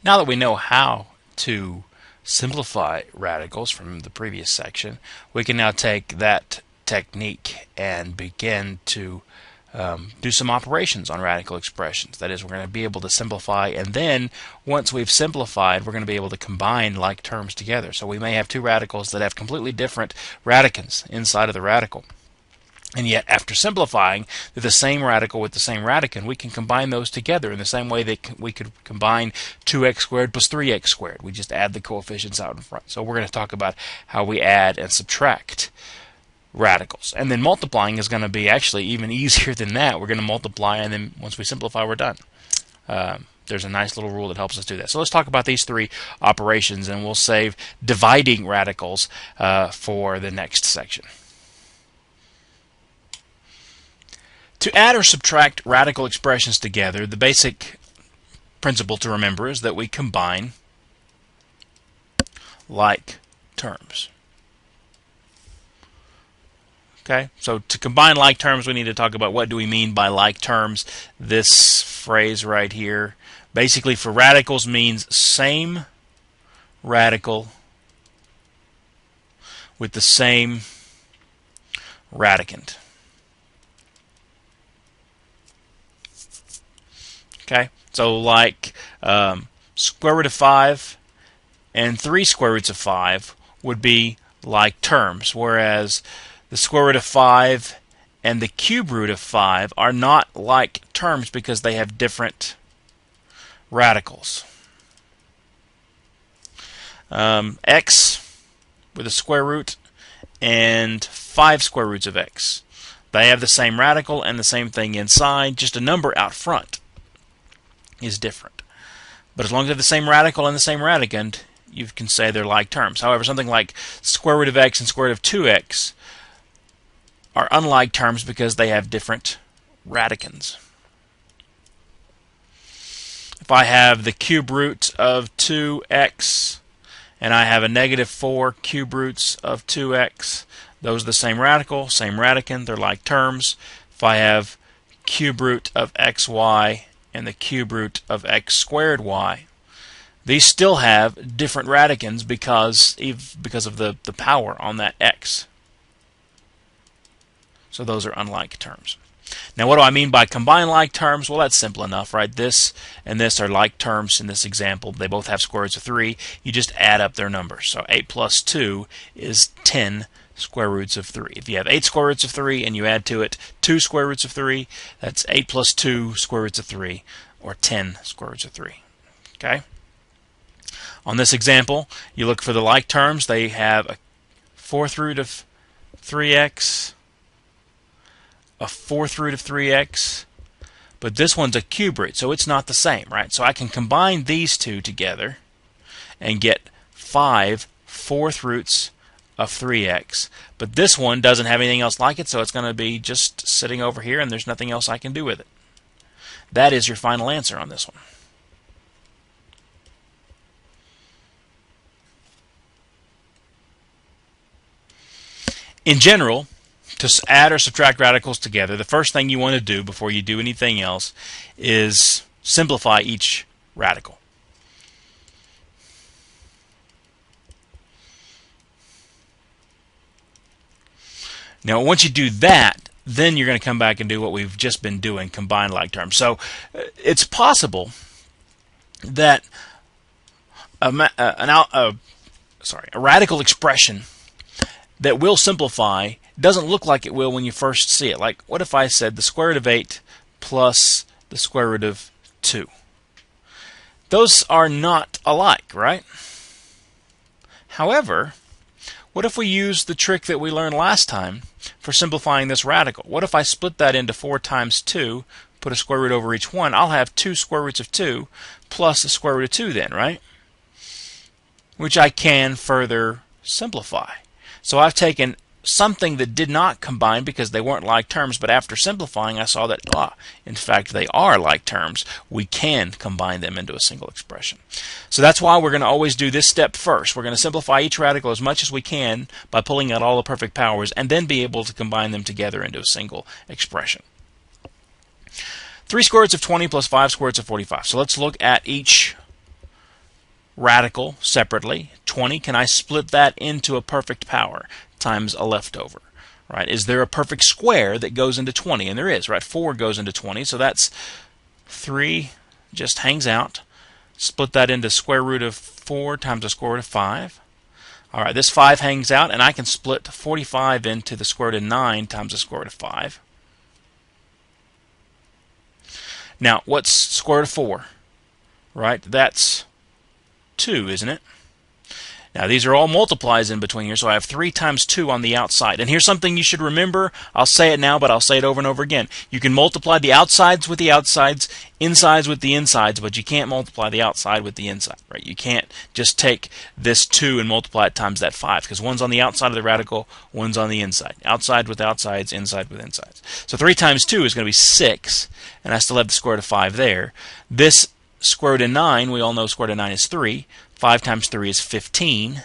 Now that we know how to simplify radicals from the previous section, we can now take that technique and begin to do some operations on radical expressions. That is, we're going to be able to simplify, and then once we've simplified, we're going to be able to combine like terms together. So we may have two radicals that have completely different radicands inside of the radical. And yet, after simplifying, they're the same radical with the same radicand. We can combine those together in the same way that we could combine 2x squared plus 3x squared. We just add the coefficients out in front. So we're going to talk about how we add and subtract radicals. And then multiplying is going to be actually even easier than that. We're going to multiply, and then once we simplify, we're done. There's a nice little rule that helps us do that. So let's talk about these three operations, and we'll save dividing radicals for the next section. To add or subtract radical expressions together, the basic principle to remember is that we combine like terms. Okay, so to combine like terms, we need to talk about what do we mean by like terms. This phrase right here, basically for radicals, means same radical with the same radicand. Okay, so like square root of 5 and 3 square roots of 5 would be like terms, whereas the square root of 5 and the cube root of 5 are not like terms because they have different radicals. X with a square root and 5 square roots of x. They have the same radical and the same thing inside, just a number out front is different. But as long as they have the same radical and the same radicand, you can say they're like terms. However, something like square root of x and square root of 2x are unlike terms because they have different radicands. If I have the cube root of 2x and I have a negative 4 cube roots of 2x, those are the same radical, same radicand, they're like terms. If I have cube root of xy and the cube root of x squared y, these still have different radicands because of the power on that x. So those are unlike terms. Now what do I mean by combine like terms? Well, that's simple enough, right? This and this are like terms in this example. They both have square roots of 3. You just add up their numbers. So 8 plus 2 is 10 square roots of 3. If you have 8 square roots of 3 and you add to it 2 square roots of 3, that's 8 plus 2 square roots of 3, or 10 square roots of 3. Okay? On this example, you look for the like terms. They have a 4th root of 3x, a 4th root of 3x, but this one's a cube root, so it's not the same, right? So I can combine these two together and get 5 4th roots of 3x, but this one doesn't have anything else like it, so it's going to be just sitting over here and there's nothing else I can do with it. That is your final answer on this one. In general, to add or subtract radicals together, the first thing you want to do before you do anything else is simplify each radical. Now, once you do that, then you're going to come back and do what we've just been doing, combine like terms. So it's possible that a radical expression that will simplify doesn't look like it will when you first see it. Like, what if I said the square root of 8 plus the square root of 2? Those are not alike, right? However, what if we use the trick that we learned last time for simplifying this radical? What if I split that into 4 times 2, put a square root over each one? I'll have 2 square roots of 2 plus the square root of 2 then, right? Which I can further simplify. So I've taken something that did not combine because they weren't like terms, but after simplifying I saw that, in fact, they are like terms. We can combine them into a single expression. So that's why we're going to always do this step first. We're going to simplify each radical as much as we can by pulling out all the perfect powers and then be able to combine them together into a single expression. 3 square roots of 20 plus 5 square roots of 45. So let's look at each radical separately, 20, can I split that into a perfect power times a leftover? Right? Is there a perfect square that goes into 20? And there is, right? 4 goes into 20, so that's 3 just hangs out. Split that into square root of 4 times the square root of 5. All right, this 5 hangs out, and I can split 45 into the square root of 9 times the square root of 5. Now, what's square root of 4? Right? That's 2, isn't it? Now, these are all multiplies in between here, so I have 3 times 2 on the outside. And here's something you should remember. I'll say it now, but I'll say it over and over again. You can multiply the outsides with the outsides, insides with the insides, but you can't multiply the outside with the inside. Right? You can't just take this 2 and multiply it times that 5, because one's on the outside of the radical, one's on the inside. Outside with outsides, inside with insides. So 3 times 2 is going to be 6, and I still have the square root of 5 there. This square root of 9, we all know square root of 9 is 3. 5 times 3 is 15,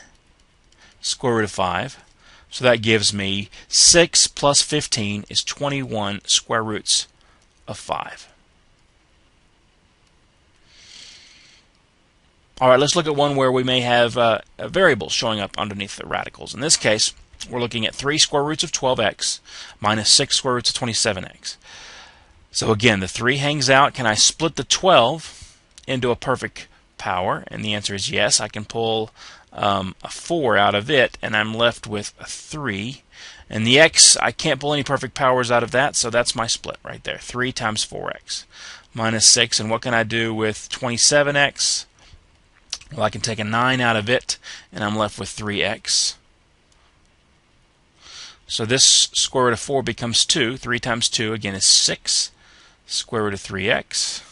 square root of 5. So that gives me 6 plus 15 is 21 square roots of 5. All right, let's look at one where we may have variables showing up underneath the radicals. In this case, we're looking at 3 square roots of 12x minus 6 square roots of 27x. So again, the 3 hangs out. Can I split the 12 into a perfect power? And the answer is yes. I can pull a 4 out of it, and I'm left with a 3. And the x, I can't pull any perfect powers out of that, so that's my split right there. 3 times 4x minus 6. And what can I do with 27x? Well, I can take a 9 out of it, and I'm left with 3x. So this square root of 4 becomes 2. 3 times 2, again, is 6. Square root of 3x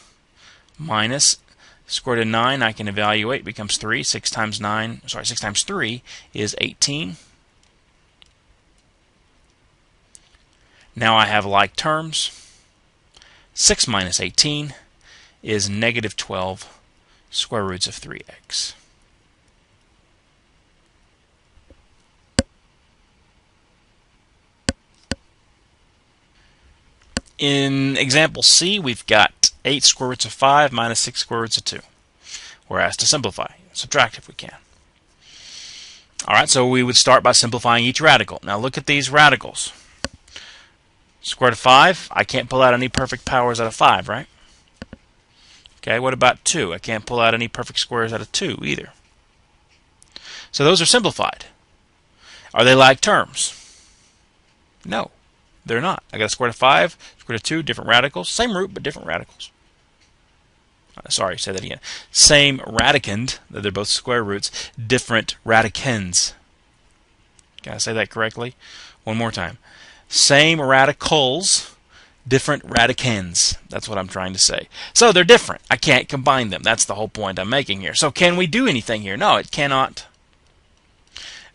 minus square root of 9, I can evaluate, becomes 3. 6 times 3 is 18. Now I have like terms. 6 minus 18 is negative 12 square roots of 3x. In example C, we've got 8 square roots of 5 minus 6 square roots of 2. We're asked to simplify, subtract if we can. All right, so we would start by simplifying each radical. Now look at these radicals. Square root of 5, I can't pull out any perfect powers out of 5, right? Okay, what about 2? I can't pull out any perfect squares out of 2 either. So those are simplified. Are they like terms? No. They're not. I got a square root of 5, square root of 2, different radicals. Same root, but different radicals. Sorry, say that again. Same radicand, they're both square roots, different radicands. Can I say that correctly? One more time. Same radicals, different radicands. That's what I'm trying to say. So they're different. I can't combine them. That's the whole point I'm making here. So can we do anything here? No, it cannot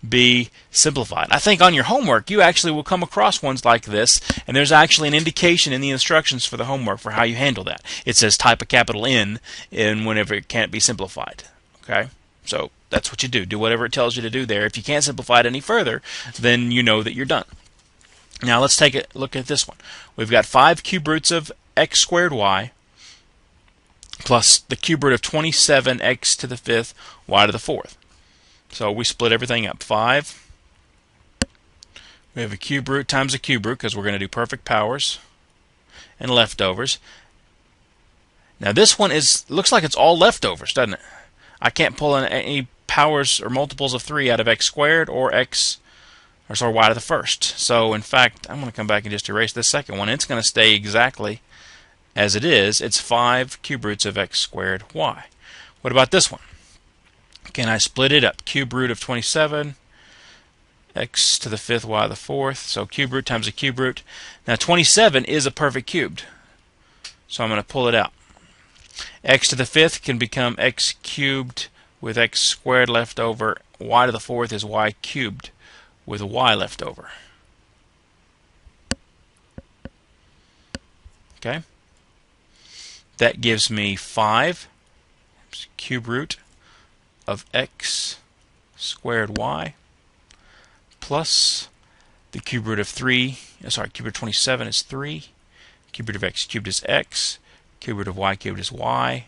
be simplified. I think on your homework you actually will come across ones like this, and there's actually an indication in the instructions for the homework for how you handle that. It says type a capital N in whenever it can't be simplified. Okay? So that's what you do. Do whatever it tells you to do there. If you can't simplify it any further, then you know that you're done. Now let's take a look at this one. We've got 5 cube roots of x squared y plus the cube root of 27x to the 5th y to the 4th. So we split everything up. 5. We have a cube root times a cube root because we're going to do perfect powers and leftovers. Now this one looks like it's all leftovers, doesn't it? I can't pull in any powers or multiples of 3 out of x squared or y to the first. So in fact, I'm going to come back and just erase this second one. It's going to stay exactly as it is. It's 5 cube roots of x squared y. What about this one? Can I split it up? Cube root of 27, x to the 5th, y to the 4th. So cube root times a cube root. Now 27 is a perfect cubed. So I'm going to pull it out. X to the 5th can become x cubed with x squared left over. Y to the 4th is y cubed with y left over. Okay? That gives me 5 cube root of x squared y plus the cube root of cube root of 27 is 3, cube root of x cubed is x, cube root of y cubed is y,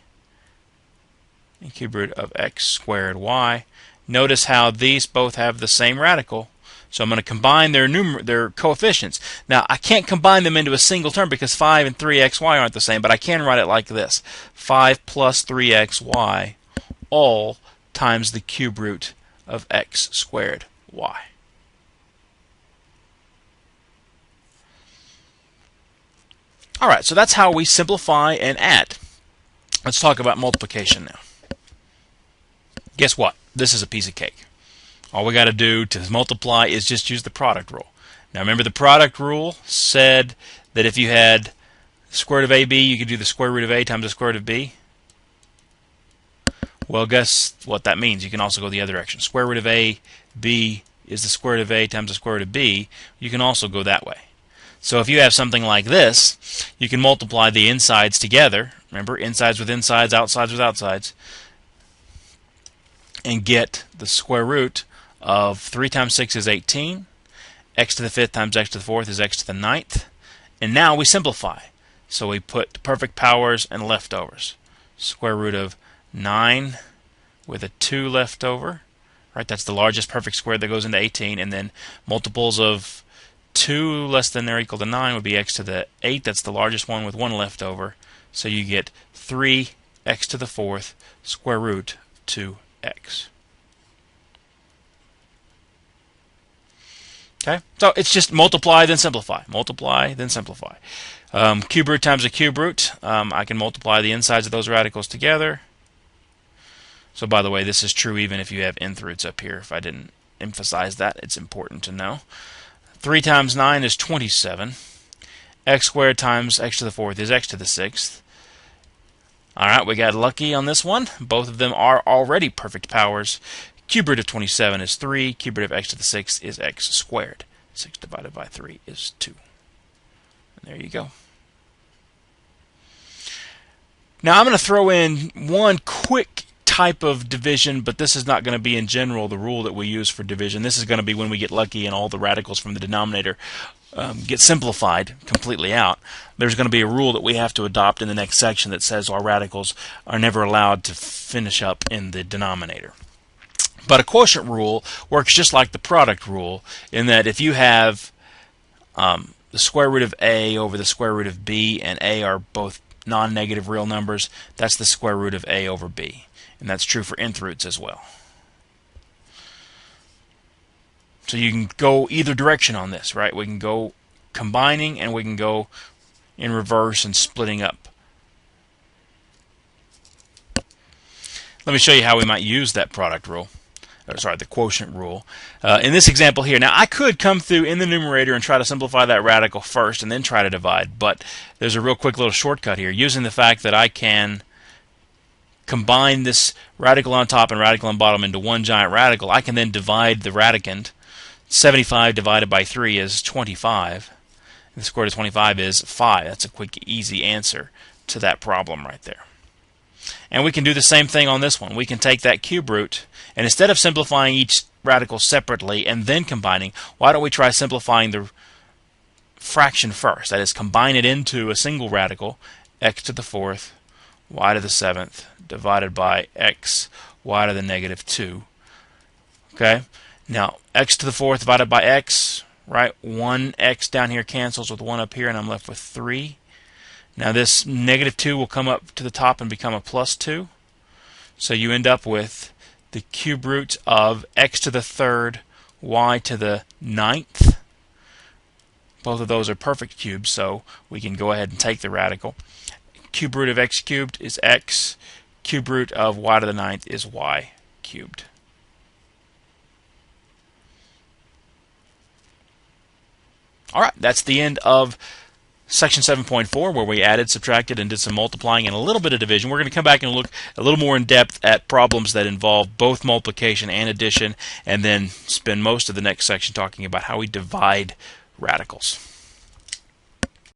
and cube root of x squared y. Notice how these both have the same radical. So I'm going to combine their coefficients. Now, I can't combine them into a single term because 5 and 3xy aren't the same, but I can write it like this. 5 plus 3xy all times the cube root of x squared y. All right, so that's how we simplify and add. Let's talk about multiplication now. Guess what? This is a piece of cake. All we got to do to multiply is just use the product rule. Now remember, the product rule said that if you had the square root of AB, you could do the square root of A times the square root of B. Well, guess what that means? You can also go the other direction. Square root of AB is the square root of A times the square root of B. You can also go that way. So if you have something like this, you can multiply the insides together. Remember, insides with insides, outsides with outsides, and get the square root of 3 times 6 is 18. X to the 5th times x to the 4th is x to the 9th. And now we simplify. So we put perfect powers and leftovers. Square root of 9 with a 2 left over. Right, that's the largest perfect square that goes into 18. And then multiples of 2 less than or equal to 9 would be x to the 8. That's the largest one with 1 left over. So you get 3 x to the 4th square root 2x. Okay, so it's just multiply then simplify, multiply then simplify. Cube root times a cube root. I can multiply the insides of those radicals together. So by the way, this is true even if you have nth roots up here. If I didn't emphasize that, it's important to know. 3 times 9 is 27. X squared times x to the 4th is x to the 6th. Alright, we got lucky on this one. Both of them are already perfect powers. Cube root of 27 is 3. Cube root of x to the 6th is x squared. 6 divided by 3 is 2. And there you go. Now I'm going to throw in one quick type of division, but this is not going to be in general the rule that we use for division. This is going to be when we get lucky and all the radicals from the denominator get simplified completely out. There's going to be a rule that we have to adopt in the next section that says our radicals are never allowed to finish up in the denominator. But a quotient rule works just like the product rule in that if you have the square root of A over the square root of B, and A are both non-negative real numbers, that's the square root of A over B. And that's true for nth roots as well. So you can go either direction on this, right? We can go combining and we can go in reverse and splitting up. Let me show you how we might use that product rule. The quotient rule. In this example here, now I could come through in the numerator and try to simplify that radical first and then try to divide, but there's a real quick little shortcut here. Using the fact that I can combine this radical on top and radical on bottom into one giant radical, I can then divide the radicand. 75 divided by 3 is 25. And the square root of 25 is 5. That's a quick, easy answer to that problem right there. And we can do the same thing on this one. We can take that cube root, and instead of simplifying each radical separately and then combining, why don't we try simplifying the fraction first? That is, combine it into a single radical, x to the 4th, y to the 7th, divided by x, y to the negative 2. Okay? Now, x to the 4th divided by x, right? 1x down here cancels with 1 up here, and I'm left with 3. Now this negative 2 will come up to the top and become a plus 2. So you end up with the cube root of x to the 3rd, y to the 9th. Both of those are perfect cubes, so we can go ahead and take the radical. Cube root of x cubed is x. Cube root of y to the 9th is y cubed. Alright, that's the end of Section 7.4, where we added, subtracted, and did some multiplying and a little bit of division. We're going to come back and look a little more in depth at problems that involve both multiplication and addition, and then spend most of the next section talking about how we divide radicals.